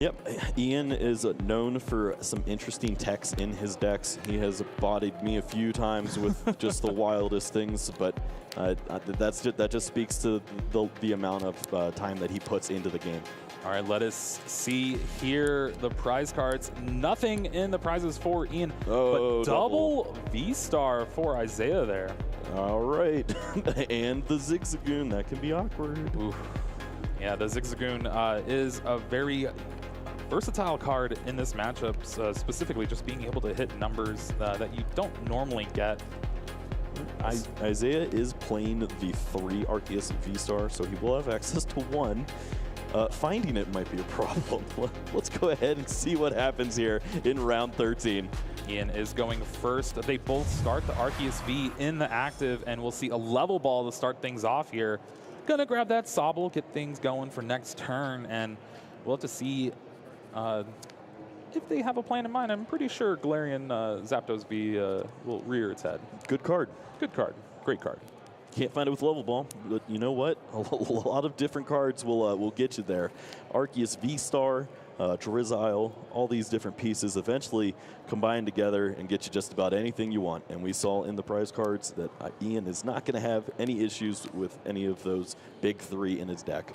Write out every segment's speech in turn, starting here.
Yep, Ian is known for some interesting techs in his decks. He has bodied me a few times with just the wildest things, but that just speaks to the amount of time that he puts into the game. All right, let us see here the prize cards. Nothing in the prizes for Ian, but double V-Star for Isaiah there. All right, and the Zigzagoon, that can be awkward. Oof. Yeah, the Zigzagoon is a very versatile card in this matchup, specifically just being able to hit numbers that you don't normally get. Isaiah is playing the 3 Arceus V-Star, so he will have access to 1. Finding it might be a problem. Let's go ahead and see what happens here in round 13. Ian is going first. They both start the Arceus V in the active, and we'll see a level ball to start things off here. Gonna grab that Sobble, get things going for next turn, and we'll have to see if they have a plan in mind. I'm pretty sure Galarian Zapdos V will rear its head. Good card. Good card. Great card. Can't find it with level ball, but you know what? A lot of different cards will get you there. Arceus V-Star, Drizzile, all these different pieces eventually combine together and get you just about anything you want. And we saw in the prize cards that Ian is not going to have any issues with any of those big 3 in his deck.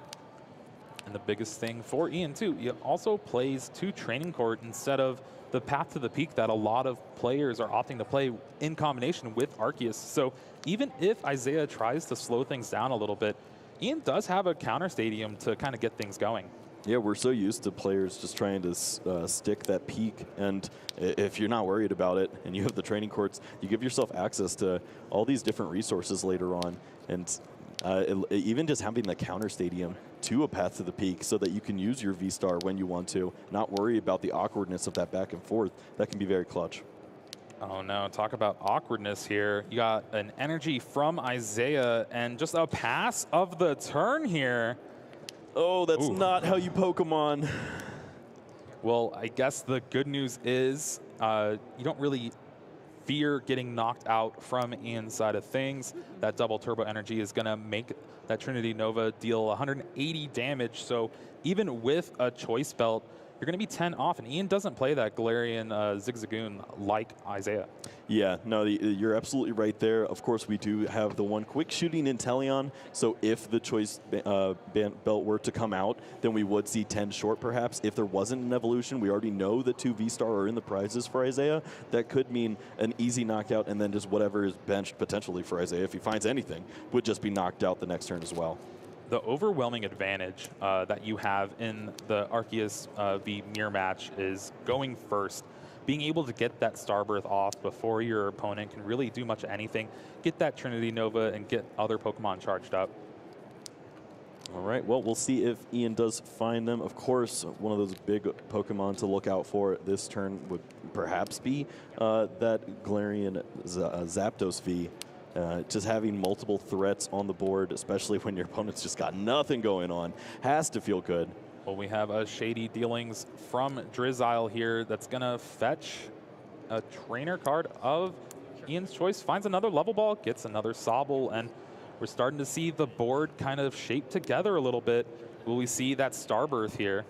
And the biggest thing for Ian, too, he also plays 2 Training Court instead of the Path to the Peak that a lot of players are opting to play in combination with Arceus. So even if Isaiah tries to slow things down a little bit, Ian does have a counter stadium to kind of get things going. Yeah, we're so used to players just trying to stick that peak, and if you're not worried about it and you have the Training Courts, you give yourself access to all these different resources later on. And even just having the counter stadium to a Path to the Peak so that you can use your V-Star when you want to, not worry about the awkwardness of that back and forth, that can be very clutch. Oh no, talk about awkwardness here. You got an energy from Isaiah and just a pass of the turn here. Oh, that's not how you Pokemon. Well, I guess the good news is you don't really fear getting knocked out from Ian's side of things. That double turbo energy is going to make that Trinity Nova deal 180 damage. So even with a choice belt, you're going to be 10 off. And Ian doesn't play that Galarian Zigzagoon like Isaiah. Yeah, no, you're absolutely right there. Of course, we do have the 1 quick shooting Inteleon. So if the choice belt were to come out, then we would see 10 short perhaps. If there wasn't an evolution, we already know that 2 V-Star are in the prizes for Isaiah. That could mean an easy knockout, and then just whatever is benched potentially for Isaiah, if he finds anything, would just be knocked out the next turn as well. The overwhelming advantage that you have in the Arceus v mirror match is going first. Being able to get that Starbirth off before your opponent can really do much of anything. Get that Trinity Nova and get other Pokemon charged up. All right, well, we'll see if Ian does find them. Of course, one of those big Pokemon to look out for this turn would perhaps be that Galarian Zapdos V. Just having multiple threats on the board, especially when your opponent's just got nothing going on, has to feel good. Well, we have a Shady Dealings from Drizzile here that's going to fetch a trainer card of Ian's choice. Finds another level ball, gets another Sobble, and we're starting to see the board kind of shape together a little bit. Will we see that Starbirth here?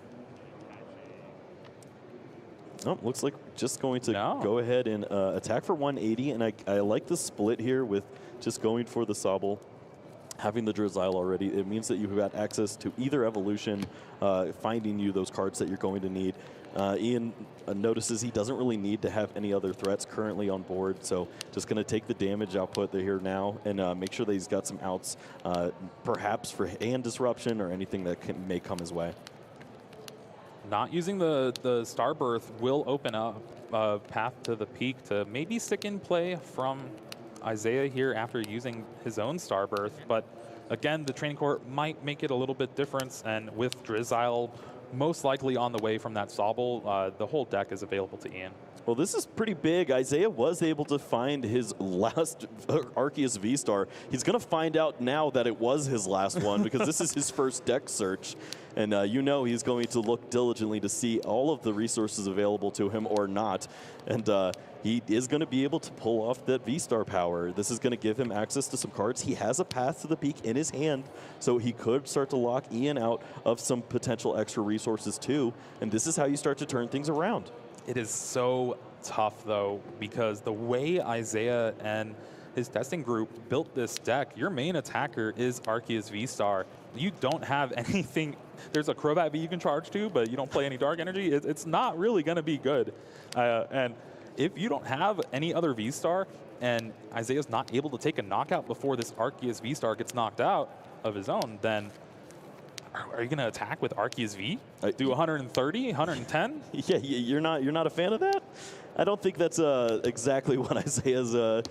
Oh, looks like just going to go ahead and attack for 180, and I like the split here with just going for the Sobble. Having the Drizzile already, it means that you've got access to either evolution, finding you those cards that you're going to need. Ian notices he doesn't really need to have any other threats currently on board, so just going to take the damage output here now and make sure that he's got some outs, perhaps for hand disruption or anything that may come his way. Not using the Starbirth will open up a Path to the Peak to maybe stick in play from Isaiah here after using his own Starbirth. But again, the Training Court might make it a little bit different, and with Drizzile most likely on the way from that Sobble, the whole deck is available to Ian. Well, this is pretty big. Isaiah was able to find his last Arceus V-Star. He's going to find out now that it was his last one because this is his first deck search. And you know he's going to look diligently to see all of the resources available to him or not. And he is going to be able to pull off that V-Star power. This is going to give him access to some cards. He has a Path to the Peak in his hand, so he could start to lock Ian out of some potential extra resources too. And this is how you start to turn things around. It is so tough, though, because the way Isaiah and his testing group built this deck, your main attacker is Arceus V-Star. You don't have anything. There's a Crobat V you can charge to, but you don't play any Dark Energy. It's not really going to be good. And if you don't have any other V-Star and Isaiah's not able to take a knockout before this Arceus V-Star gets knocked out of his own, then are you going to attack with Arceus V? Do 130, 110? Yeah, you're not a fan of that? I don't think that's exactly what Isaiah's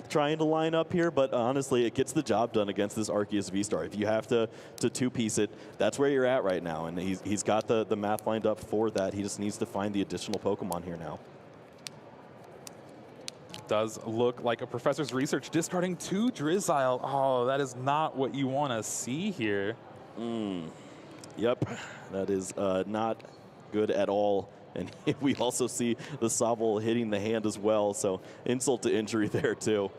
trying to line up here, but honestly, it gets the job done against this Arceus V-Star. If you have to two-piece it, that's where you're at right now, and he's got the math lined up for that. He just needs to find the additional Pokemon here now. Does look like a professor's research discarding 2 Drizzile. Oh, that is not what you want to see here. Yep, that is not good at all. And we also see the Sobble hitting the hand as well, so insult to injury there too.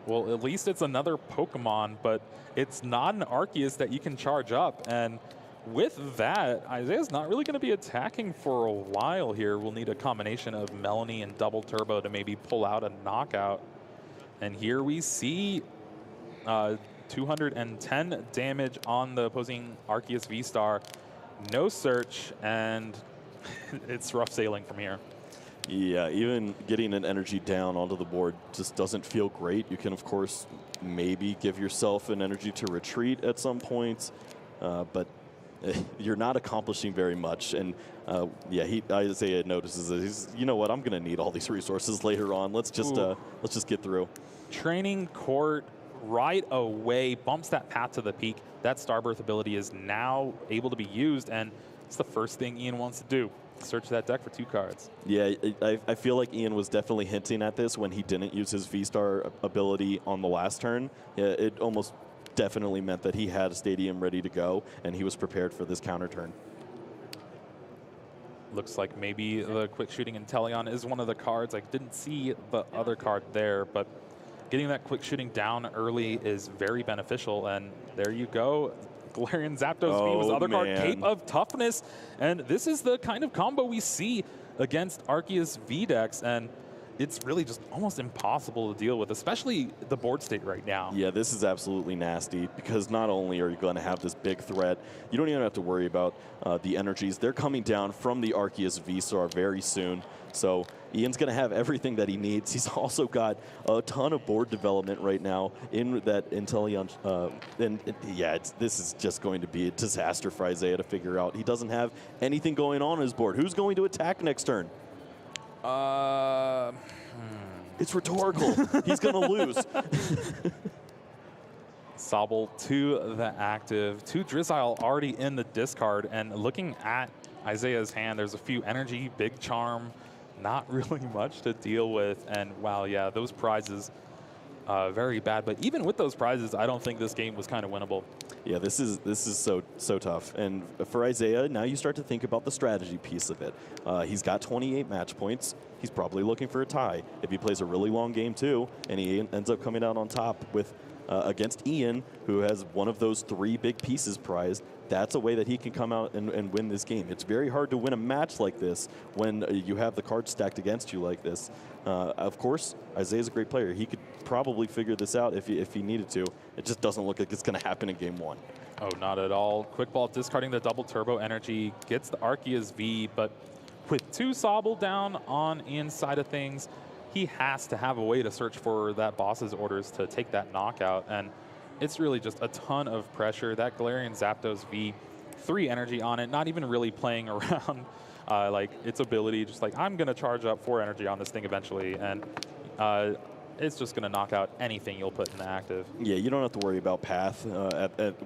Well, at least it's another Pokemon, but it's not an Arceus that you can charge up. And with that, Isaiah's not really going to be attacking for a while here. We'll need a combination of Melanie and Double Turbo to maybe pull out a knockout. And here we see 210 damage on the opposing Arceus V-Star. No search, and it's rough sailing from here. Yeah, even getting an energy down onto the board just doesn't feel great. You can, of course, maybe give yourself an energy to retreat at some point, but you're not accomplishing very much. And yeah, Isaiah notices that he's, you know what, I'm going to need all these resources later on. Let's just get through. Training Court right away bumps that Path to the Peak. That Starbirth ability is now able to be used, and it's the first thing Ian wants to do. Search that deck for 2 cards. Yeah, I feel like Ian was definitely hinting at this when he didn't use his V-Star ability on the last turn. Yeah, it almost definitely meant that he had a Stadium ready to go, and he was prepared for this counter turn. Looks like maybe the Quick Shooting Inteleon is one of the cards. I didn't see the other card there, but getting that Quick Shooting down early is very beneficial, and there you go. Galarian Zapdos V was the other card, Cape of Toughness, and this is the kind of combo we see against Arceus V decks, and it's really just almost impossible to deal with, especially the board state right now. Yeah, this is absolutely nasty because not only are you going to have this big threat, you don't even have to worry about the energies. They're coming down from the Arceus V-Star very soon. So Ian's going to have everything that he needs. He's also got a ton of board development right now in that Inteleon. Yeah, this is just going to be a disaster for Isaiah to figure out. He doesn't have anything going on his board. Who's going to attack next turn? It's rhetorical. He's going to lose. Sobble to the active. 2 Drizzile already in the discard. And looking at Isaiah's hand, there's a few energy, big charm, not really much to deal with. And wow, yeah, those prizes, very bad. But even with those prizes, I don't think this game was kind of winnable. Yeah, this is so tough. And for Isaiah, now you start to think about the strategy piece of it. He's got 28 match points. He's probably looking for a tie. If he plays a really long game too, and he ends up coming out on top with against Ian, who has one of those 3 big pieces prized, that's a way that he can come out and win this game. It's very hard to win a match like this when you have the cards stacked against you like this. Of course, Isaiah's a great player. He could probably figure this out if he needed to. It just doesn't look like it's going to happen in game 1. Oh, not at all. Quick Ball discarding the Double Turbo energy, gets the Arceus V, but with 2 Sobble down on Ian's side of things, he has to have a way to search for that boss's orders to take that knockout, and it's really just a ton of pressure. That Galarian Zapdos V, 3 energy on it, not even really playing around like its ability, just like, I'm going to charge up 4 energy on this thing eventually, and it's just going to knock out anything you'll put in the active. Yeah, you don't have to worry about path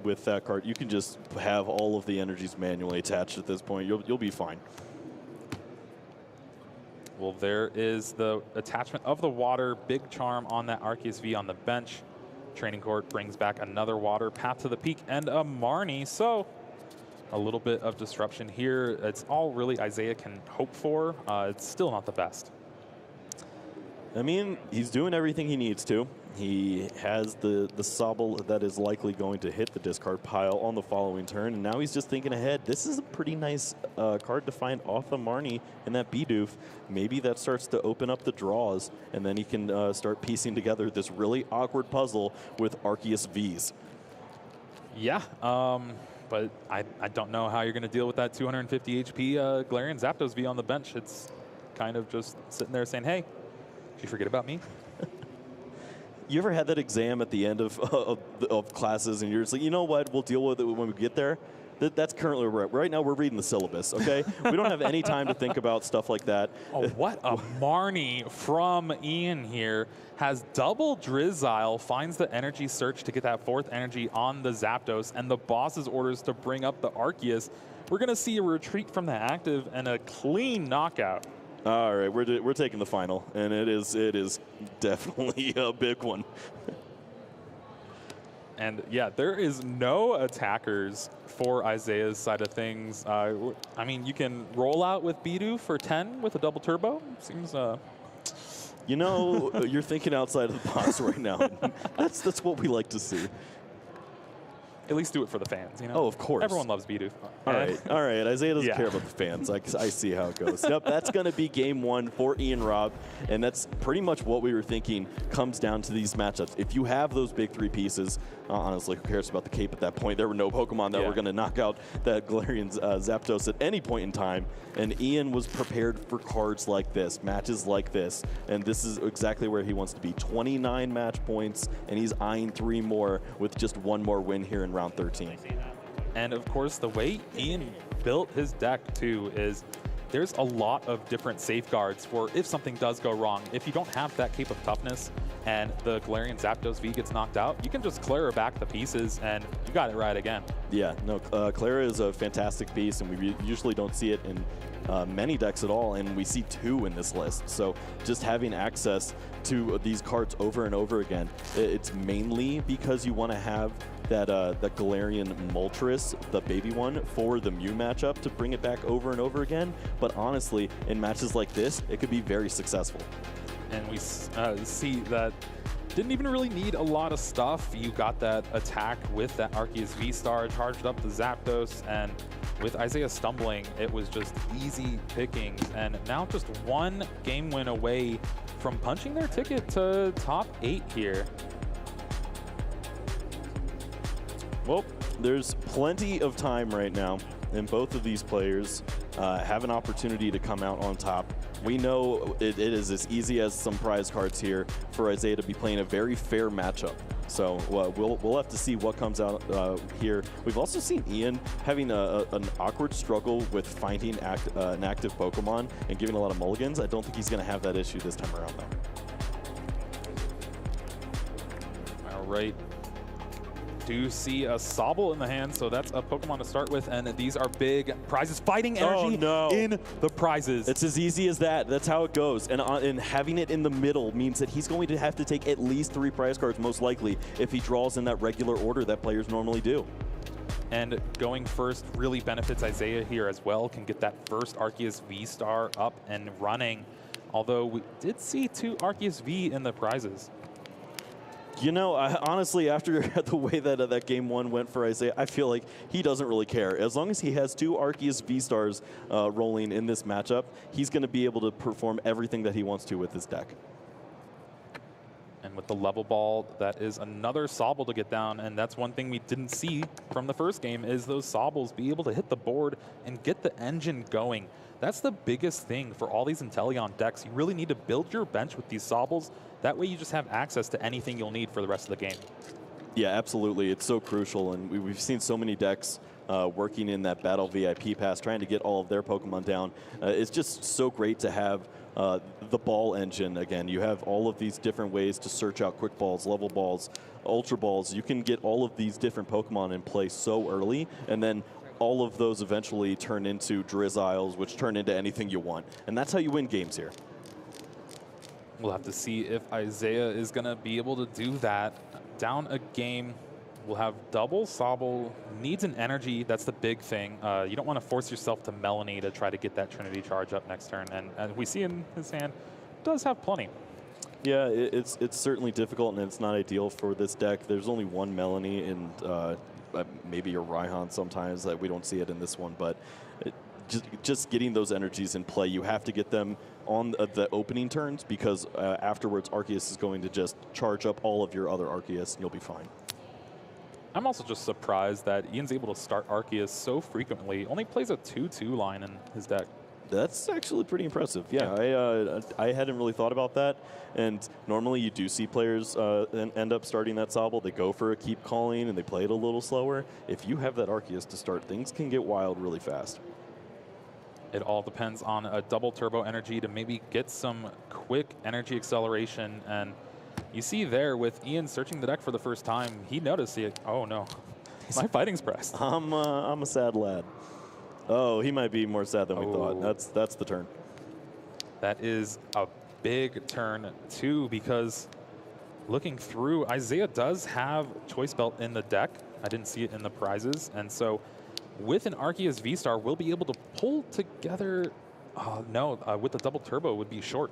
with that card. You can just have all of the energies manually attached at this point. You'll be fine. Well, there is the attachment of the water. Big charm on that Arceus V on the bench. Training court brings back another water, path to the peak, and a Marnie. So a little bit of disruption here. It's all really Isaiah can hope for. It's still not the best. I mean, he's doing everything he needs to. He has the Sobble that is likely going to hit the discard pile on the following turn, and now he's just thinking ahead. This is a pretty nice card to find off the Marnie and that Bidoof. Maybe that starts to open up the draws, and then he can start piecing together this really awkward puzzle with Arceus Vs. Yeah, but I don't know how you're going to deal with that 250 HP Galarian Zapdos V on the bench. It's kind of just sitting there saying, hey, did you forget about me? You ever had that exam at the end of classes and you're just like, you know what, we'll deal with it when we get there? That's currently right now we're reading the syllabus, okay? We don't have any time to think about stuff like that. Oh, what a Marnie from Ian here. Has double Drizzile, finds the energy search to get that fourth energy on the Zapdos, and the boss's orders to bring up the Arceus. We're going to see a retreat from the active and a clean knockout. All right, we're taking the final, and it is definitely a big one. And yeah, there is no attackers for Isaiah's side of things. I mean, you can roll out with Bidoof for 10 with a double turbo. Seems. You know, you're thinking outside of the box right now. That's what we like to see. At least do it for the fans, you know? Oh, of course. Everyone loves Bidoof. All right. Isaiah doesn't care about the fans. I see how it goes. Yep, that's going to be game one for Ian Robb, and that's pretty much what we were thinking comes down to these matchups. If you have those big three pieces, honestly, who cares about the cape at that point? There were no Pokemon that were going to knock out that Galarian Zapdos at any point in time, and Ian was prepared for cards like this, matches like this, and this is exactly where he wants to be. 29 match points, and he's eyeing 3 more with just 1 more win here in round 13. And of course, the way Ian built his deck too is there's a lot of different safeguards for if something does go wrong. If you don't have that Cape of Toughness and the Galarian Zapdos V gets knocked out, you can just Clara back the pieces and you got it right again. Yeah, no, Clara is a fantastic piece, and we usually don't see it in many decks at all, and we see 2 in this list. So just having access to these cards over and over again, it's mainly because you want to have that Galarian Moltres, the baby one, for the Mew matchup to bring it back over and over again. But honestly, in matches like this, it could be very successful. And we see that didn't even really need a lot of stuff. You got that attack with that Arceus V-Star, charged up the Zapdos, and with Isaiah stumbling, it was just easy pickings. And now just 1 game win away from punching their ticket to top 8 here. Well, there's plenty of time right now, and both of these players have an opportunity to come out on top. We know it is as easy as some prize cards here for Isaiah to be playing a very fair matchup. So we'll have to see what comes out here. We've also seen Ian having an awkward struggle with finding an active Pokemon and giving a lot of mulligans. I don't think he's going to have that issue this time around, though. All right. Do see a Sobble in the hand, so that's a Pokemon to start with, and these are big prizes. Fighting energy in the prizes. It's as easy as that. That's how it goes. And having it in the middle means that he's going to have to take at least 3 prize cards, most likely, if he draws in that regular order that players normally do. And going first really benefits Isaiah here as well. Can get that first Arceus V-Star up and running, although we did see 2 Arceus V in the prizes. You know, honestly, after the way that that game 1 went for Isaiah, I feel like he doesn't really care. As long as he has 2 Arceus V-Stars rolling in this matchup, he's going to be able to perform everything that he wants to with his deck. And with the level ball, that is another Sobble to get down, and that's one thing we didn't see from the first game is those Sobbles be able to hit the board and get the engine going. That's the biggest thing for all these Inteleon decks. You really need to build your bench with these Sobbles. That way you just have access to anything you'll need for the rest of the game. Yeah, absolutely. It's so crucial, and we've seen so many decks working in that Battle VIP pass, trying to get all of their Pokemon down. It's just so great to have the ball engine. Again, you have all of these different ways to search out quick balls, level balls, ultra balls. You can get all of these different Pokemon in play so early, and then all of those eventually turn into Drizziles, which turn into anything you want. And that's how you win games here. We'll have to see if Isaiah is going to be able to do that. Down a game, we'll have double. Sobble needs an energy. That's the big thing. You don't want to force yourself to Melanie to try to get that Trinity charge up next turn. And we see in his hand, does have plenty. Yeah, it's certainly difficult, and it's not ideal for this deck. There's only one Melanie, and maybe your Raihan sometimes. We don't see it in this one, but just getting those energies in play, you have to get them on the opening turns, because afterwards Arceus is going to just charge up all of your other Arceus, and you'll be fine. I'm also just surprised that Ian's able to start Arceus so frequently. Only plays a 2/2 line in his deck. That's actually pretty impressive. Yeah, I hadn't really thought about that. And normally you do see players end up starting that Sobble. They go for a keep calling and they play it a little slower. If you have that Arceus to start, things can get wild really fast. It all depends on a double turbo energy to maybe get some quick energy acceleration. And you see there with Ian searching the deck for the first time, he noticed it. Oh no, my fighting's pressed. I'm a sad lad. Oh, he might be more sad than we thought. That's the turn. That is a big turn too, because looking through, Isaiah does have Choice Belt in the deck. I didn't see it in the prizes, and so with an Arceus V-Star, we'll be able to pull together. With the double turbo would be short.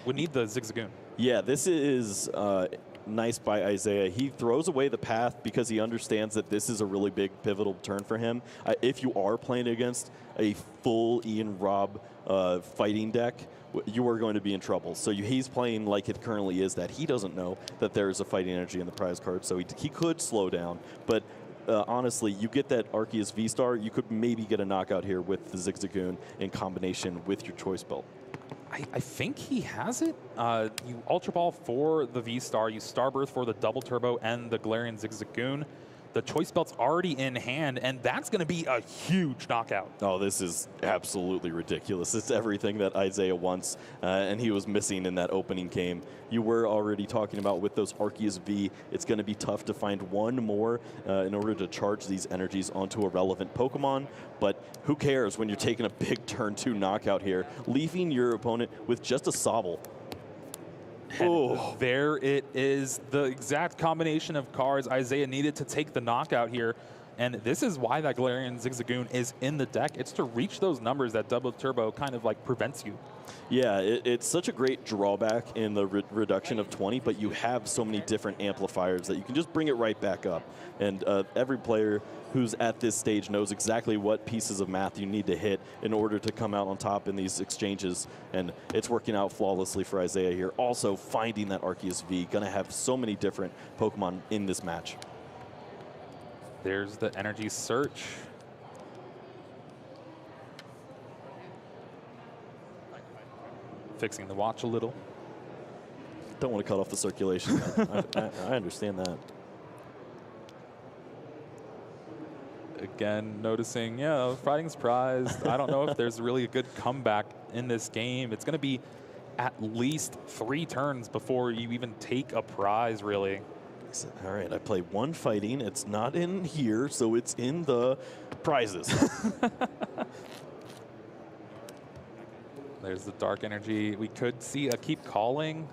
Would need the Zigzagoon. Yeah, this is nice by Isaiah. He throws away the path because he understands that this is a really big pivotal turn for him. If you are playing against a full Ian Robb fighting deck, you are going to be in trouble. So he's playing like it currently is, that he doesn't know that there is a fighting energy in the prize card, so he could slow down. But honestly, you get that Arceus V-Star, you could maybe get a knockout here with the Zigzagoon in combination with your Choice Belt. I think he has it. You Ultra Ball for the V-Star, you Starbirth for the Double Turbo and the Galarian Zigzagoon. The Choice Belt's already in hand, and that's going to be a huge knockout. Oh, this is absolutely ridiculous. It's everything that Isaiah wants, and he was missing in that opening game. You were already talking about with those Arceus V, it's going to be tough to find one more in order to charge these energies onto a relevant Pokemon, but who cares when you're taking a big turn 2 knockout here, leaving your opponent with just a Sobble. And there it is, the exact combination of cards Isaiah needed to take the knockout here. And this is why that Galarian Zigzagoon is in the deck. It's to reach those numbers that Double Turbo kind of like prevents you. Yeah, it's such a great drawback in the reduction of 20, but you have so many different amplifiers that you can just bring it right back up. And every player who's at this stage knows exactly what pieces of math you need to hit in order to come out on top in these exchanges. And it's working out flawlessly for Isaiah here. Also, finding that Arceus V, going to have so many different Pokemon in this match. There's the energy search. Fixing the watch a little. Don't want to cut off the circulation. I understand that. Again, noticing, yeah, fighting's prized. I don't know if there's really a good comeback in this game. It's going to be at least 3 turns before you even take a prize, really. All right, I play 1 fighting. It's not in here, so it's in the prizes. There's the dark energy. We could see a keep calling.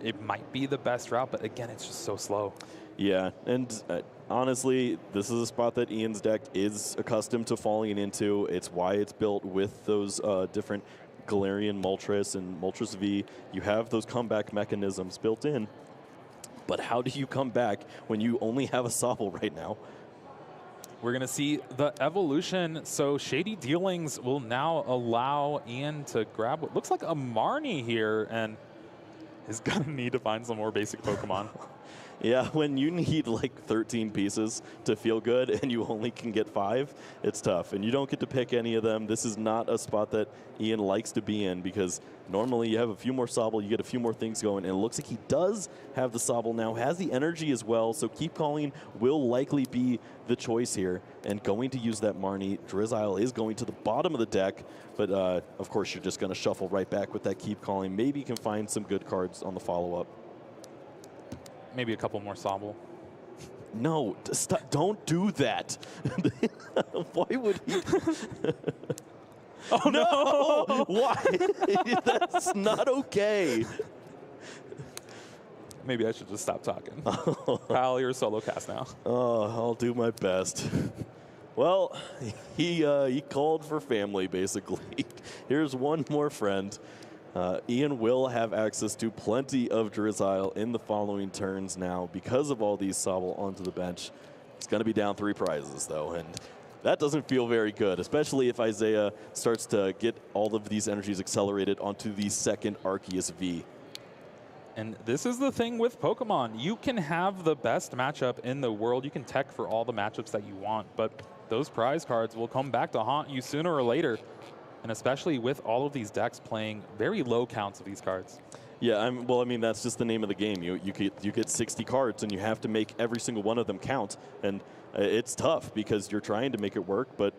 It might be the best route, but again, it's just so slow. Yeah, and honestly, this is a spot that Ian's deck is accustomed to falling into. It's why it's built with those different Galarian Moltres and Moltres V. You have those comeback mechanisms built in. But how do you come back when you only have a Sobble right now? We're going to see the evolution. So Shady Dealings will now allow Ian to grab what looks like a Marnie here, and is going to need to find some more basic Pokemon. Yeah, when you need like 13 pieces to feel good and you only can get 5, it's tough. And you don't get to pick any of them. This is not a spot that Ian likes to be in, because normally you have a few more Sobble, you get a few more things going, and it looks like he does have the Sobble now, has the energy as well, so Keep Calling will likely be the choice here. And going to use that Marnie, Drizzile is going to the bottom of the deck, but of course you're just going to shuffle right back with that Keep Calling. Maybe you can find some good cards on the follow-up. Maybe a couple more Sobble. No, stop, don't do that. Why would he? Oh, no! Why? That's not okay. Maybe I should just stop talking. Kyle, you're a solo cast now. Oh, I'll do my best. Well, he called for family, basically. Here's one more friend. Ian will have access to plenty of Drizzile in the following turns now because of all these Sobble onto the bench. It's going to be down 3 prizes, though, and that doesn't feel very good, especially if Isaiah starts to get all of these energies accelerated onto the second Arceus V. And this is the thing with Pokemon. You can have the best matchup in the world. You can tech for all the matchups that you want, but those prize cards will come back to haunt you sooner or later. And especially with all of these decks playing very low counts of these cards. Yeah, well, I mean, that's just the name of the game. You get 60 cards, and you have to make every single one of them count. And it's tough because you're trying to make it work, but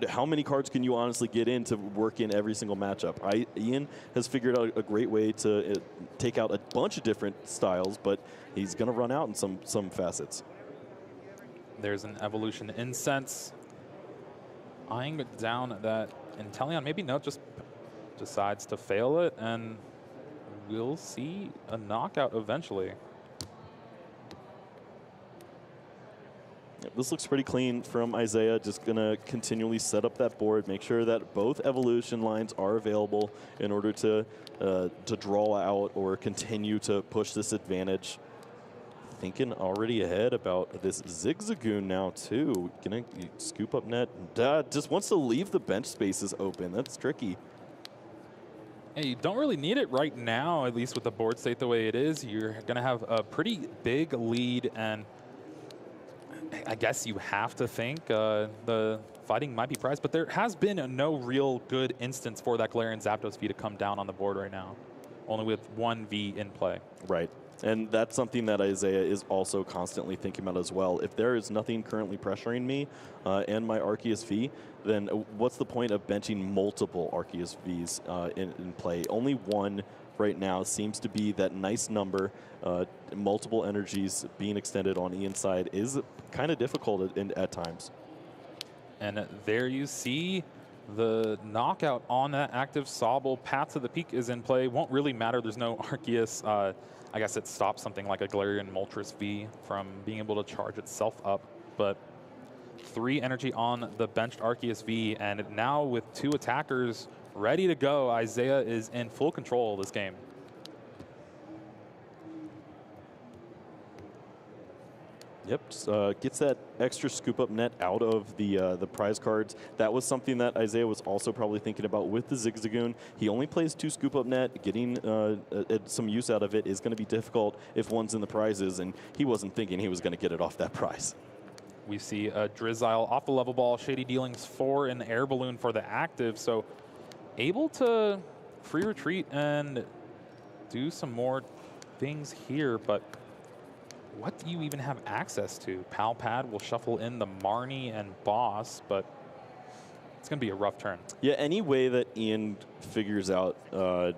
how many cards can you honestly get in to work in every single matchup? Ian has figured out a great way to take out a bunch of different styles, but he's going to run out in some facets. There's an Evolution Incense. Eyeing down that Inteleon. Maybe no, just decides to fail it, and we'll see a knockout eventually. This looks pretty clean from Isaiah. Just going to continually set up that board, make sure that both evolution lines are available in order to draw out or continue to push this advantage. Thinking already ahead about this Zigzagoon now, too. Going to scoop up net. Just wants to leave the bench spaces open. That's tricky. Hey, you don't really need it right now, at least with the board state the way it is. You're going to have a pretty big lead, and I guess you have to think the fighting might be prized, but there has been no real good instance for that Galarian Zapdos V to come down on the board right now, only with 1 V in play. Right. And that's something that Isaiah is also constantly thinking about as well. If there is nothing currently pressuring me and my Arceus V, then what's the point of benching multiple Arceus Vs in play? Only one right now seems to be that nice number. Multiple energies being extended on Ian's side is kind of difficult at times. And there you see the knockout on that active Sobble. Path to the Peak is in play. Won't really matter. There's no Arceus. I guess it stops something like a Galarian Moltres V from being able to charge itself up. But 3 energy on the benched Arceus V, and now with 2 attackers ready to go, Isaiah is in full control of this game. Yep, gets that extra scoop up net out of the prize cards. That was something that Isaiah was also probably thinking about with the Zigzagoon. He only plays 2 scoop up net. Getting some use out of it is going to be difficult if one's in the prizes, and he wasn't thinking he was going to get it off that prize. We see a Drizzile off the level ball, Shady Dealings 4, and Air Balloon for the active. So able to free retreat and do some more things here, but what do you even have access to? Palpad will shuffle in the Marnie and Boss, but it's going to be a rough turn. Yeah, any way that Ian figures out a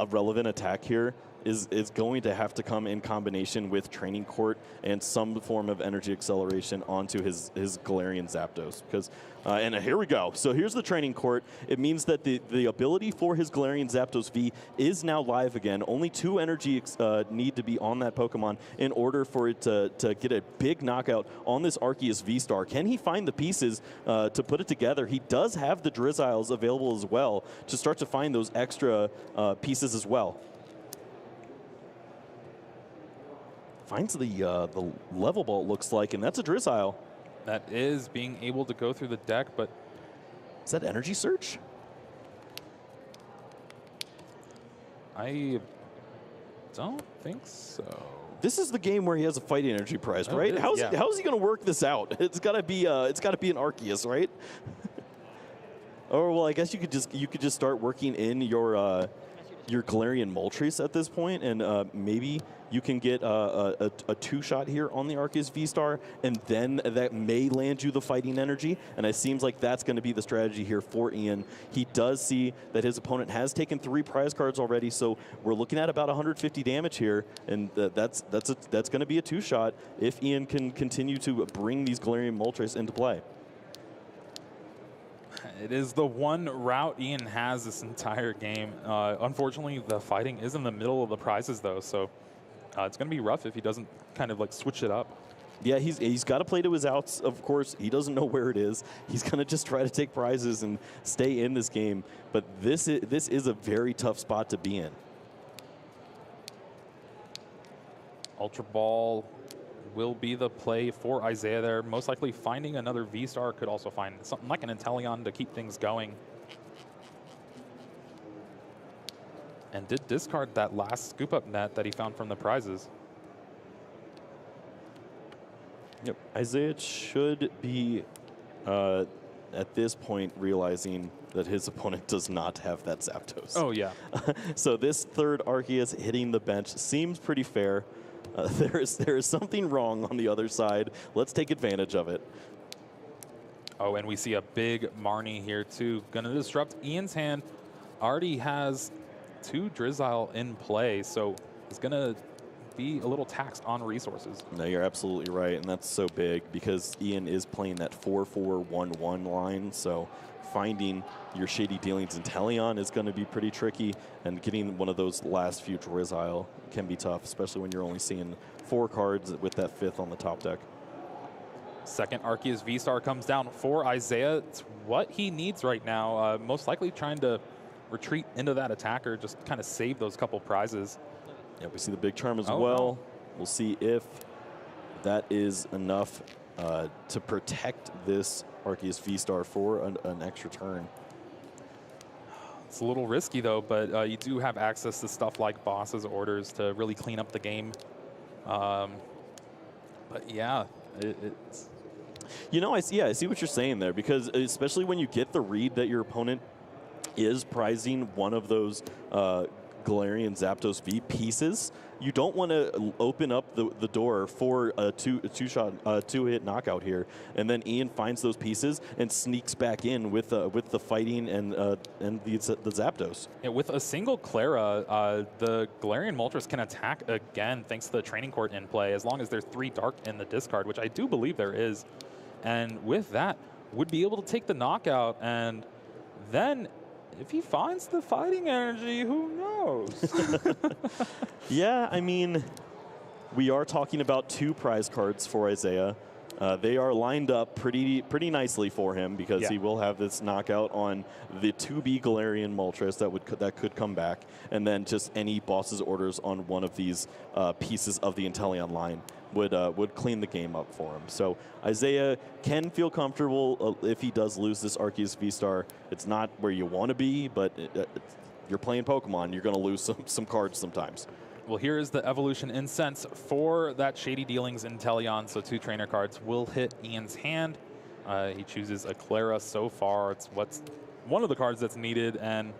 relevant attack here is going to have to come in combination with Training Court and some form of energy acceleration onto his Galarian Zapdos. Because, and here we go. So here's the Training Court. It means that the ability for his Galarian Zapdos V is now live again. Only 2 energy need to be on that Pokemon in order for it to get a big knockout on this Arceus V-Star. Can he find the pieces to put it together? He does have the Drizziles available as well to start to find those extra pieces as well. Finds the level ball, it looks like, and that's a Drizzile. That is being able to go through the deck, but is that Energy Search? I don't think so. This is the game where he has a fighting energy prize, right? How's he going to work this out? It's got to be an Arceus, right? Or well, I guess you could just start working in your Galarian Moltres at this point, and maybe you can get a 2-shot here on the Arceus V-Star, and then that may land you the fighting energy, and it seems like that's going to be the strategy here for Ian. He does see that his opponent has taken 3 prize cards already, so we're looking at about 150 damage here, and that's going to be a 2-shot if Ian can continue to bring these Galarian Moltres into play. It is the one route Ian has this entire game. Unfortunately, the fighting is in the middle of the prizes, though, so it's going to be rough if he doesn't kind of like switch it up. Yeah, he's got to play to his outs, of course. He doesn't know where it is. He's going to just try to take prizes and stay in this game. But this is a very tough spot to be in. Ultra Ball will be the play for Isaiah there. Most likely finding another V-Star, could also find something like an Inteleon to keep things going. And did discard that last scoop up net that he found from the prizes. Yep, Isaiah should be at this point realizing that his opponent does not have that Zapdos. Oh yeah. So this third Arceus hitting the bench seems pretty fair. There is something wrong on the other side. Let's take advantage of it. Oh, and we see a big Marnie here too. Gonna disrupt Ian's hand. Already has 2 Drizzile in play, so it's gonna be a little taxed on resources. No, you're absolutely right, and that's so big because Ian is playing that 4-4-1-1 line, so finding your Shady Dealings Inteleon is going to be pretty tricky, and getting one of those last few Drizzile can be tough, especially when you're only seeing 4 cards with that 5th on the top deck. Second Arceus V-Star comes down for Isaiah. It's what he needs right now. Most likely trying to retreat into that attacker, just kind of save those couple prizes. Yeah, we see the big charm as well. No. We'll see if that is enough to protect this Arceus V-Star for an extra turn. It's a little risky, though, but you do have access to stuff like Boss's Orders to really clean up the game. But yeah, it's... You know, I see what you're saying there, because especially when you get the read that your opponent is prizing one of those Galarian Zapdos V pieces, you don't want to open up the door for a two-hit knockout here, and then Ian finds those pieces and sneaks back in with the fighting and the Zapdos. Yeah, with a single Clara, the Galarian Moltres can attack again thanks to the Training Court in play, as long as there's 3 Dark in the discard, which I do believe there is. And with that, would be able to take the knockout, and then if he finds the fighting energy, who knows? Yeah, I mean, we are talking about 2 prize cards for Isaiah. They are lined up pretty nicely for him, because he will have this knockout on the 2B Galarian Moltres that could come back, and then just any Boss's Orders on one of these pieces of the Inteleon line would clean the game up for him. So Isaiah can feel comfortable if he does lose this Arceus V-Star. It's not where you want to be, but you're playing Pokemon. You're going to lose some cards sometimes. Well, here is the Evolution Incense for that Shady Dealings Inteleon. So 2 trainer cards will hit Ian's hand. He chooses a Clara so far. It's one of the cards that's needed, and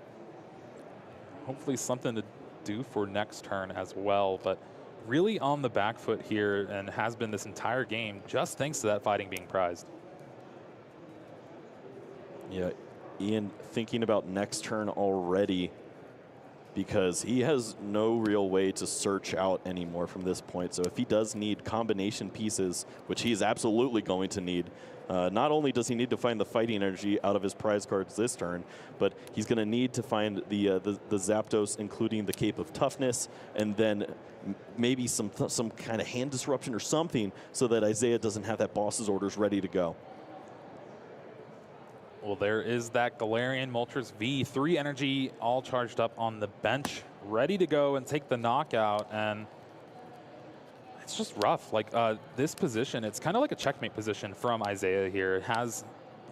hopefully something to do for next turn as well. But really on the back foot here, and has been this entire game, just thanks to that fighting being prized. Yeah, Ian thinking about next turn already, because he has no real way to search out anymore from this point. So if he does need combination pieces, which he is absolutely going to need, not only does he need to find the fighting energy out of his prize cards this turn, but he's going to need to find the Zapdos, including the Cape of Toughness, and then maybe some kind of hand disruption or something, so that Isaiah doesn't have that Boss's Orders ready to go. Well, there is that Galarian Moltres V, 3 energy, all charged up on the bench, ready to go and take the knockout. And it's just rough. Like this position, it's kind of like a checkmate position from Isaiah here. It has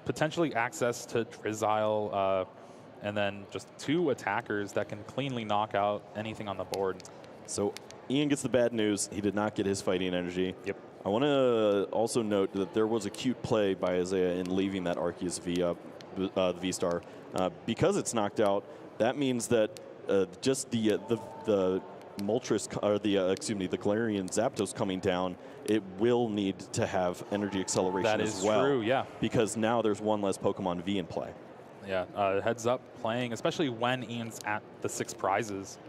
potentially access to Drizzile, and then just 2 attackers that can cleanly knock out anything on the board. So Ian gets the bad news. He did not get his fighting energy. Yep. I want to also note that there was a cute play by Isaiah in leaving that Arceus V-Star. Because it's knocked out, that means that just the Moltres, or the Galarian Zapdos coming down, it will need to have energy acceleration as well. That is true, yeah. Because now there's 1 less Pokemon V in play. Yeah, heads up playing, especially when Ian's at the 6 prizes.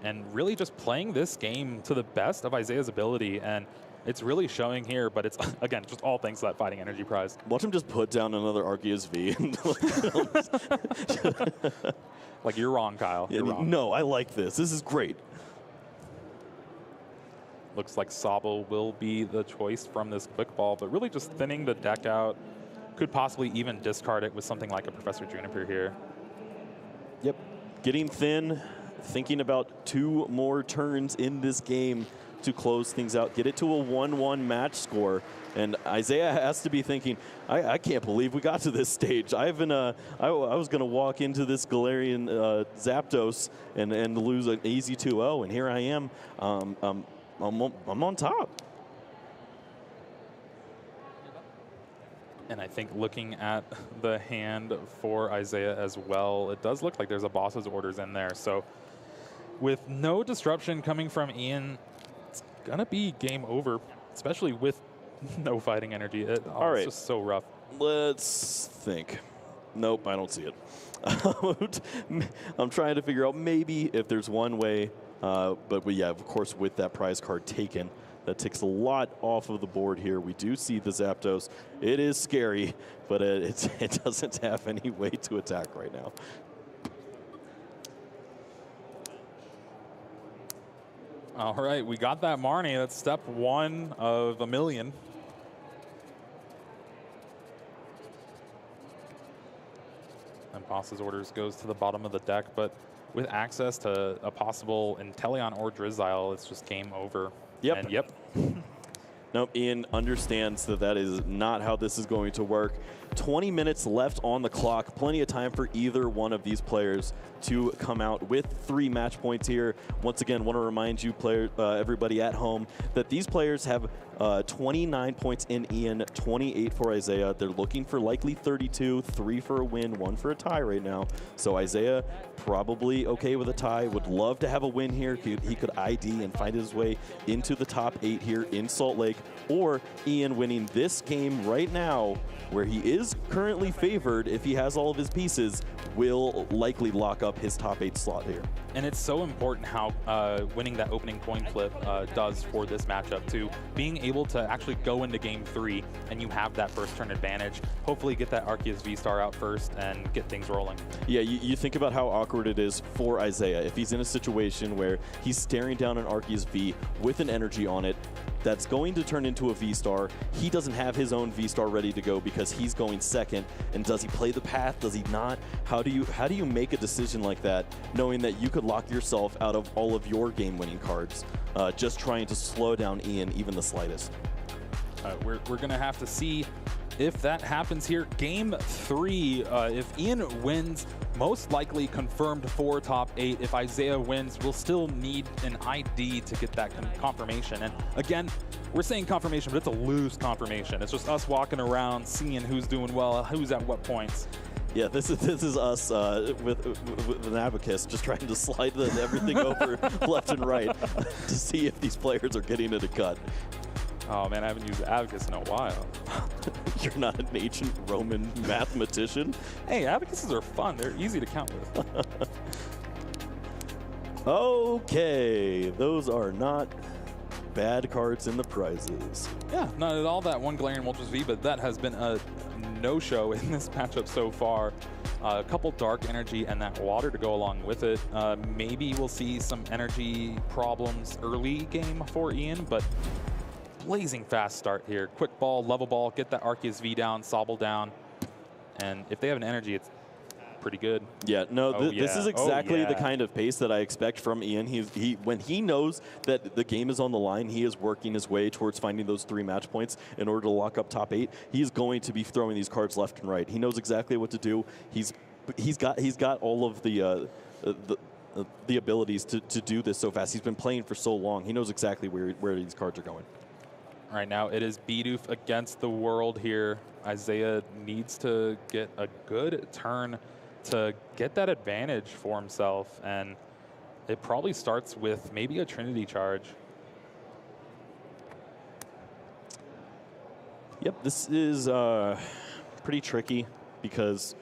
And really just playing this game to the best of Isaiah's ability. And It's really showing here, but it's, again, just all thanks to that Fighting Energy prize. Watch him just put down another Arceus V. Like, you're wrong, Kyle. You're wrong. No, I like this. This is great. Looks like Sobble will be the choice from this quick ball, but really just thinning the deck out. Could possibly even discard it with something like a Professor Juniper here. Yep. Getting thin, thinking about 2 more turns in this game to close things out, get it to a 1-1 match score. And Isaiah has to be thinking, I can't believe we got to this stage. I was going to walk into this Galarian Zapdos and lose an easy 2-0, and here I am. I'm on top. And I think looking at the hand for Isaiah as well, it does look like there's a boss's orders in there. So with no disruption coming from Ian, it's going to be game over, especially with no Fighting Energy. All right. It's just so rough. Let's think. Nope, I don't see it. I'm trying to figure out maybe if there's one way, but yeah, of course, with that prize card taken, that takes a lot off of the board here. We do see the Zapdos. It is scary, but it doesn't have any way to attack right now. All right, we got that Marnie. That's step 1 of a million. And Boss's orders goes to the bottom of the deck, but with access to a possible Inteleon or Drizzile, it's just game over. Yep. And yep. Nope, Ian understands that that is not how this is going to work. 20 minutes left on the clock. Plenty of time for either one of these players to come out with 3 match points here. Once again, want to remind you, everybody at home, that these players have 29 points in Ian, 28 for Isaiah. They're looking for likely 32, 3 for a win, 1 for a tie right now. So Isaiah probably okay with a tie. Would love to have a win here. He could ID and find his way into the top 8 here in Salt Lake. Or Ian winning this game right now, where he is currently favored if he has all of his pieces, will likely lock up his top 8 slot here. And it's so important how winning that opening coin flip does for this matchup too. Being able to actually go into game 3 and you have that first turn advantage. Hopefully get that Arceus V-Star out first and get things rolling. Yeah, you think about how awkward it is for Isaiah. If he's in a situation where he's staring down an Arceus V with an energy on it, that's going to turn into a V-Star. He doesn't have his own V-Star ready to go because he's going second. And does he play the path? Does he not? How do you make a decision like that, knowing that you could lock yourself out of all of your game-winning cards, just trying to slow down Ian even the slightest? We're going to have to see if that happens here. Game 3, if Ian wins, most likely confirmed for top 8. If Isaiah wins, we'll still need an ID to get that confirmation. And again, we're saying confirmation, but it's a loose confirmation. It's just us walking around, seeing who's doing well, who's at what points. Yeah, this is us with an abacus, just trying to slide everything over left and right to see if these players are getting it a cut. Oh man, I haven't used abacus in a while. You're not an ancient Roman mathematician? Hey, abacuses are fun. They're easy to count with. Okay, those are not bad cards in the prizes. Yeah, not at all. That one Galarian Moltres V, but that has been a no-show in this matchup so far. A couple Dark Energy and that Water to go along with it. Maybe we'll see some energy problems early game for Ian, but blazing fast start here. Quick ball, level ball, get that Arceus V down, Sobble down. And if they have an energy, it's pretty good. Yeah, no, this is exactly the kind of pace that I expect from Ian. When he knows that the game is on the line, he is working his way towards finding those 3 match points in order to lock up top 8. He's going to be throwing these cards left and right. He knows exactly what to do. He's got all of the abilities to do this so fast. He's been playing for so long. He knows exactly where these cards are going. Right now, it is Bidoof against the world here. Isaiah needs to get a good turn to get that advantage for himself, and it probably starts with maybe a Trinity charge. Yep, this is pretty tricky because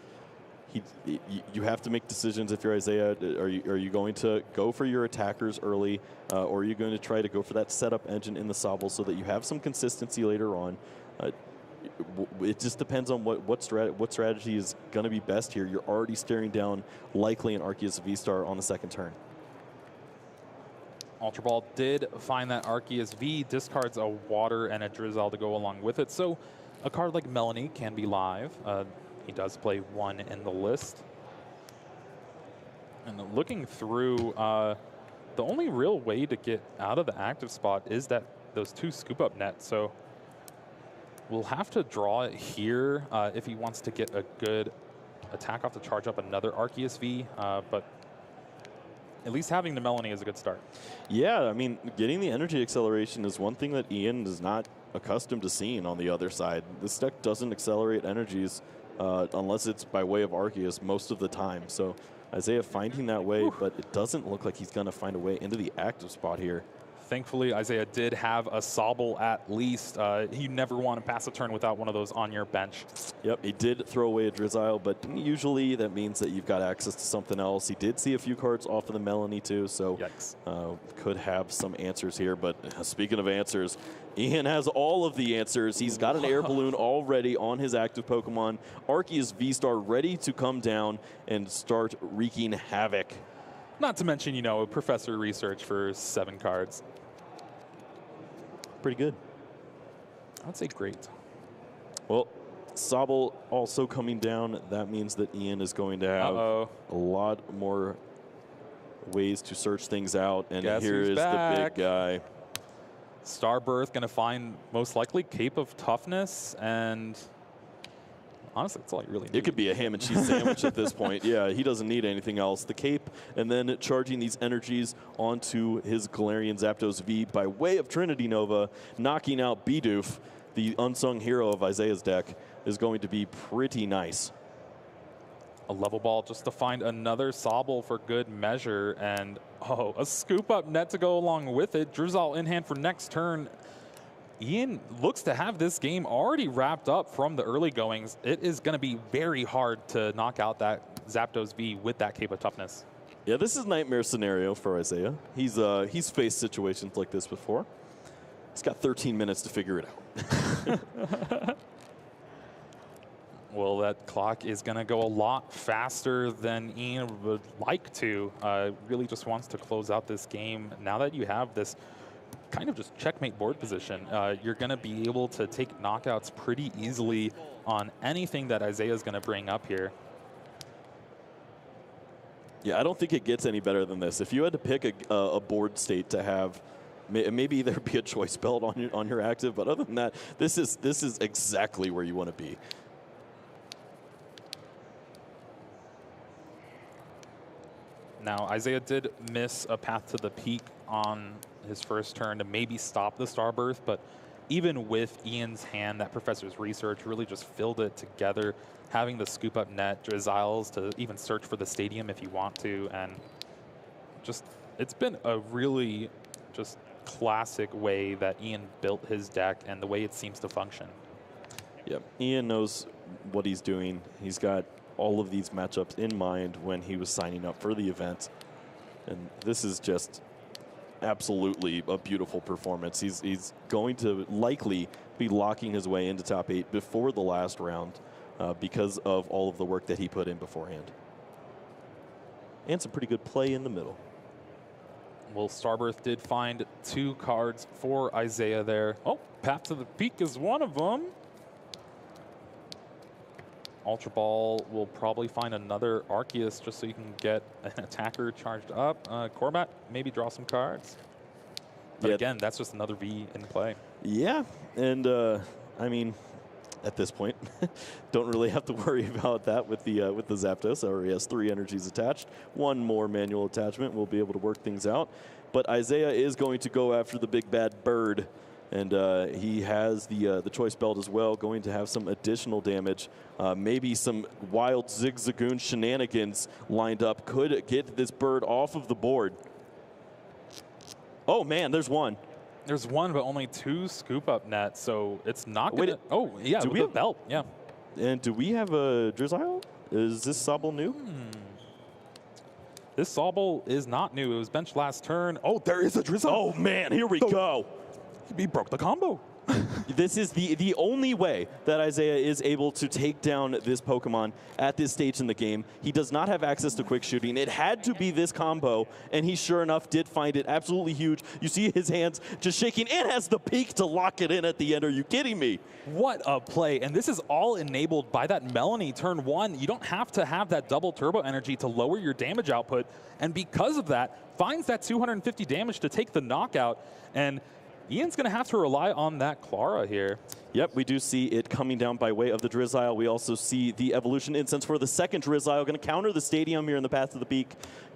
you have to make decisions if you're Isaiah. Are you going to go for your attackers early, or are you going to try to go for that setup engine in the Sobble so that you have some consistency later on? It just depends on what strategy is going to be best here. You're already staring down likely an Arceus V-Star on the second turn. Ultra Ball did find that Arceus V, discards a Water and a Drizzle to go along with it. So a card like Melanie can be live. He does play one in the list. And looking through, the only real way to get out of the active spot is those 2 scoop up nets. So we'll have to draw it here if he wants to get a good attack off to charge up another Arceus V. But at least having the Melanie is a good start. Yeah, I mean, getting the energy acceleration is one thing that Ian is not accustomed to seeing on the other side. This deck doesn't accelerate energies unless it's by way of Arceus most of the time. So Isaiah finding that way, but it doesn't look like he's going to find a way into the active spot here. Thankfully, Isaiah did have a Sobble at least. You never want to pass a turn without one of those on your bench. Yep, he did throw away a Drizzile, but usually that means that you've got access to something else. He did see a few cards off of the Melanie too, so could have some answers here. But speaking of answers, Ian has all of the answers. He's got an air balloon already on his active Pokemon. Arceus V-Star ready to come down and start wreaking havoc. Not to mention, you know, Professor Research for 7 cards. Pretty good. I would say great. Well, Sobble also coming down. That means that Ian is going to have a lot more ways to search things out. And here is the big guy. Starbirth going to find most likely Cape of Toughness, and honestly, that's all you really need. It could be a ham and cheese sandwich at this point. Yeah, he doesn't need anything else. The Cape, and then charging these energies onto his Galarian Zapdos V by way of Trinity Nova, knocking out Bidoof, the unsung hero of Isaiah's deck, is going to be pretty nice. A level ball just to find another Sobble for good measure, and a scoop up net to go along with it. Drizzle in hand for next turn. Ian looks to have this game already wrapped up from the early goings. It is going to be very hard to knock out that Zapdos V with that Cape of Toughness. Yeah, this is nightmare scenario for Isaiah. He's faced situations like this before. He's got 13 minutes to figure it out. Well, that clock is going to go a lot faster than Ian would like to. Really just wants to close out this game. Now that you have this kind of just checkmate board position, you're going to be able to take knockouts pretty easily on anything that Isaiah is going to bring up here. Yeah, I don't think it gets any better than this. If you had to pick a board state to have, maybe there'd be a choice belt on your active, but other than that, this is exactly where you want to be. Now, Isaiah did miss a path to the peak on his first turn to maybe stop the Starbirth, but even with Ian's hand, that Professor's Research really just filled it together, having the scoop up net, Drizzles to even search for the stadium if you want to, and just, it's been a really just classic way that Ian built his deck and the way it seems to function. Yep, Ian knows what he's doing. He's got all of these matchups in mind when he was signing up for the event. And this is just absolutely a beautiful performance. He's going to likely be locking his way into top 8 before the last round because of all of the work that he put in beforehand. And some pretty good play in the middle. Well, Starbirth did find 2 cards for Isaiah there. Oh, Path to the Peak is one of them. Ultra Ball will probably find another Arceus just so you can get an attacker charged up. Corbat, maybe draw some cards. But again, that's just another V in play. Yeah, and I mean, at this point, don't really have to worry about that with the Zapdos. Already has 3 energies attached. 1 more manual attachment. We'll be able to work things out. But Isaiah is going to go after the big bad bird. And he has the choice belt as well, going to have some additional damage. Maybe some wild Zigzagoon shenanigans lined up. Could get this bird off of the board. Oh, man, there's one. There's one, but only 2 scoop up nets, so it's not going to... Oh, yeah, with the belt, yeah. And do we have a Drizzile? Is this Sobble new? This Sobble is not new. It was benched last turn. Oh, there is a Drizzile. Oh, man, here we go. He broke the combo. This is the only way that Isaiah is able to take down this Pokemon at this stage in the game. He does not have access to quick shooting. It had to be this combo, and he sure enough did find it absolutely huge. You see his hands just shaking and has the peak to lock it in at the end. Are you kidding me? What a play. And this is all enabled by that Melanie turn 1. You don't have to have that double turbo energy to lower your damage output. And because of that, finds that 250 damage to take the knockout. And Ian's going to have to rely on that Clara here. Yep, we do see it coming down by way of the Drizzile. We also see the Evolution Incense for the second Drizzile. Going to counter the Stadium here in the Path to the Peak.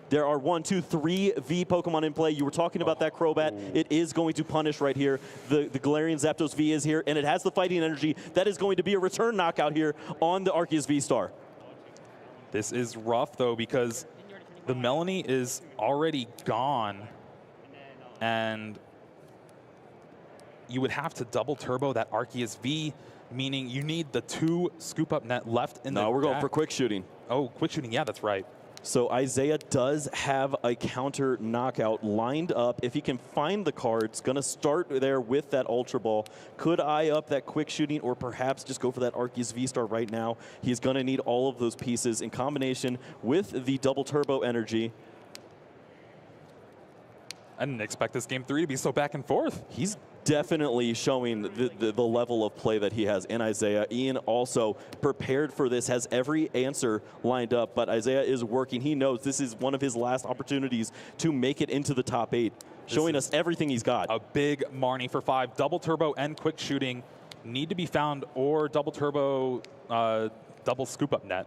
There are 1, 2, 3 V Pokemon in play. You were talking about that Crobat. It is going to punish right here. The Galarian Zapdos V is here, and it has the fighting energy. That is going to be a return knockout here on the Arceus V-Star. This is rough, though, because the Melanie is already gone. And you would have to double turbo that Arceus V, meaning you need the 2 scoop up net left in the No, we're going deck. for quick shooting. Oh, quick shooting. Yeah, that's right. So Isaiah does have a counter knockout lined up. If he can find the cards, going to start there with that Ultra Ball. Could eye up that quick shooting or perhaps just go for that Arceus V-Star right now. He's going to need all of those pieces in combination with the double turbo energy. I didn't expect this game 3 to be so back and forth. He's definitely showing the level of play that he has in Isaiah. Ian also prepared for this, has every answer lined up, but Isaiah is working. He knows this is one of his last opportunities to make it into the top 8, showing us everything he's got. A big Marnie for 5. Double turbo and quick shooting need to be found, or double turbo, double scoop up net.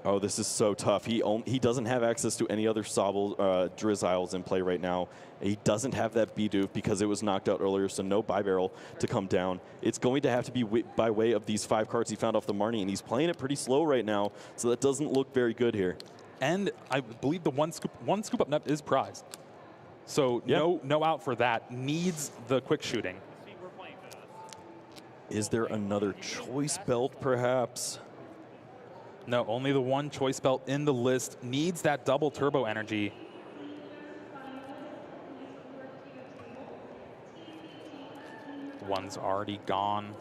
Oh, this is so tough. He doesn't have access to any other Sobble Drizziles in play right now. He doesn't have that Bidoof because it was knocked out earlier, so no Barrel to come down. It's going to have to be by way of these 5 cards he found off the Marnie, and he's playing it pretty slow right now, so that doesn't look very good here. And I believe the one scoop up net is prized. So no out for that. Needs the quick shooting. Is there another choice belt, perhaps? No, only the 1 choice belt in the list. Needs that double turbo energy. One's already gone.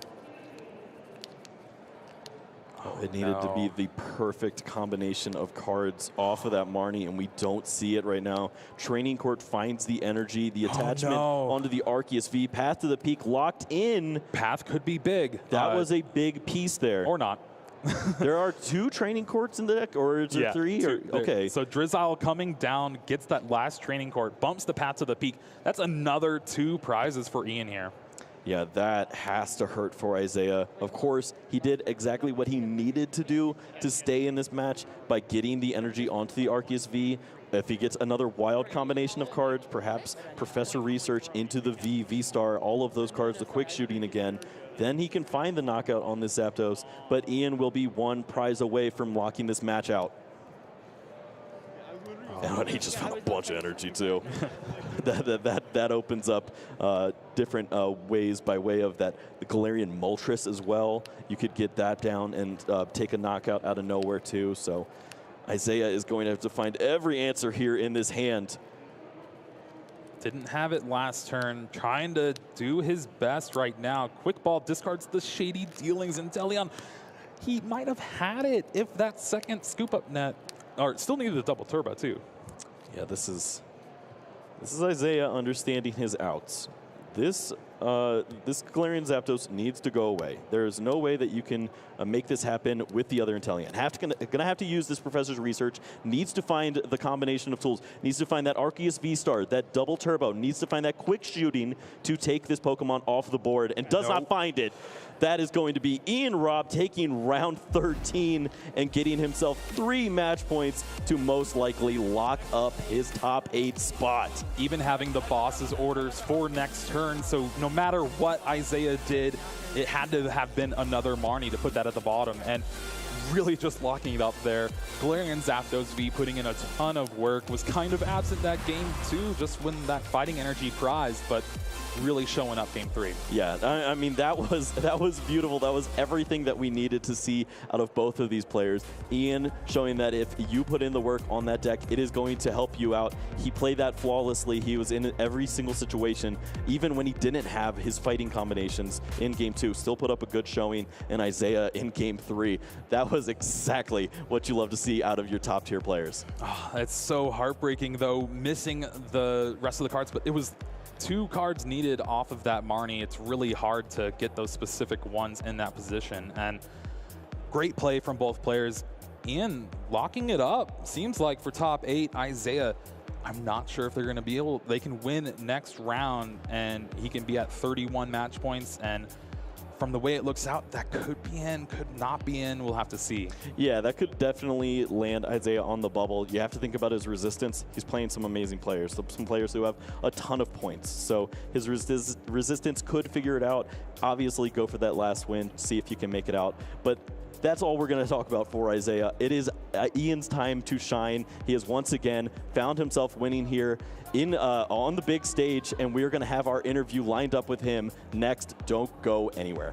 Oh, it needed to be the perfect combination of cards off of that Marnie, and we don't see it right now. Training Court finds the energy, the attachment onto the Arceus V. Path to the Peak locked in. Path could be big. That was a big piece there. Or not. There are 2 training courts in the deck, or is there 3? Or, okay. So Drizzile coming down, gets that last training court, bumps the Path to the Peak. That's another 2 prizes for Ian here. Yeah, that has to hurt for Isaiah. Of course, he did exactly what he needed to do to stay in this match by getting the energy onto the Arceus V. If he gets another wild combination of cards, perhaps Professor Research into the V, V-Star, all of those cards, the quick shooting again, then he can find the knockout on this Zapdos. But Ian will be 1 prize away from locking this match out. And he just found a bunch of energy, too. that opens up different ways by way of that the Galarian Moltres as well. You could get that down and take a knockout out of nowhere, too. So Isaiah is going to have to find every answer here in this hand. Didn't have it last turn. Trying to do his best right now. Quick Ball discards the Shady Dealings. And Delion, he might have had it if that second scoop up net, or still needed a double turbo, too. Yeah, this is Isaiah understanding his outs. This Galarian Zapdos needs to go away. There is no way that you can make this happen with the other Inteleon. Gonna have to use this Professor's Research. Needs to find the combination of tools. Needs to find that Arceus V-Star, that double turbo. Needs to find that quick shooting to take this Pokemon off the board, and does not find it. That is going to be Ian Robb taking round 13 and getting himself 3 match points to most likely lock up his top 8 spot. Even having the boss's orders for next turn, so no matter what Isaiah did, it had to have been another Marnie to put that at the bottom, and really just locking it up there. Galarian Zapdos V putting in a ton of work, was kind of absent that game too, just when that fighting energy prized, but really showing up game 3. Yeah, I mean, that was beautiful. That was everything that we needed to see out of both of these players. Ian showing that if you put in the work on that deck, it is going to help you out. He played that flawlessly. He was in every single situation, even when he didn't have his fighting combinations in game 2, still put up a good showing. And Isaiah in game 3, that was exactly what you love to see out of your top tier players. Oh, it's so heartbreaking, though, missing the rest of the cards, but it was 2 cards needed off of that Marnie. It's really hard to get those specific ones in that position. And great play from both players. Ian locking it up, seems like, for top 8. Isaiah, I'm not sure if they're going to be able, they can win next round, and he can be at 31 match points. And from the way it looks out, that could be in, could not be in. We'll have to see. Yeah, that could definitely land Isaiah on the bubble. You have to think about his resistance. He's playing some amazing players, some players who have a ton of points. So his resistance could figure it out. Obviously, go for that last win, see if you can make it out. But that's all we're going to talk about for Isaiah. It is Ian's time to shine. He has once again found himself winning here on the big stage, and we're going to have our interview lined up with him next. Don't go anywhere.